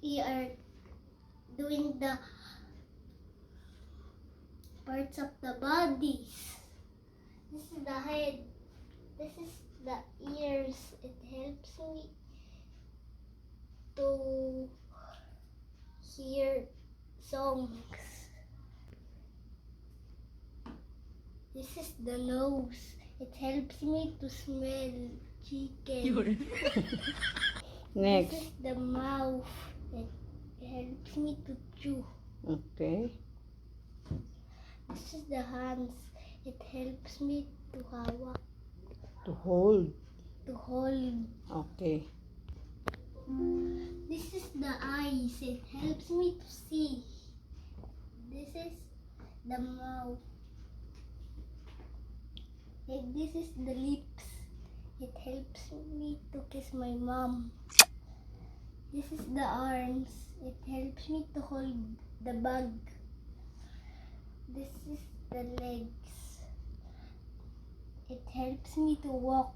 we are doing the parts of the bodies. This is the head. This is the ears. It helps me to hear songs. This is the nose. It helps me to smell chicken. Next. This is the mouth. It helps me to chew. Okay. This is the hands. It helps me to hawak, To hold. to hold. Okay. This is the eyes. It helps me to see. This is the mouth. And this is the lips. It helps me to kiss my mom. This is the arms. It helps me to hold the bag. This is the legs. It helps me to walk.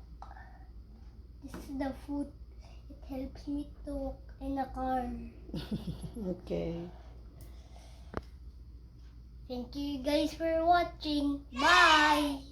This is the foot. It helps me to walk in a car. Okay. Thank you guys for watching. Bye!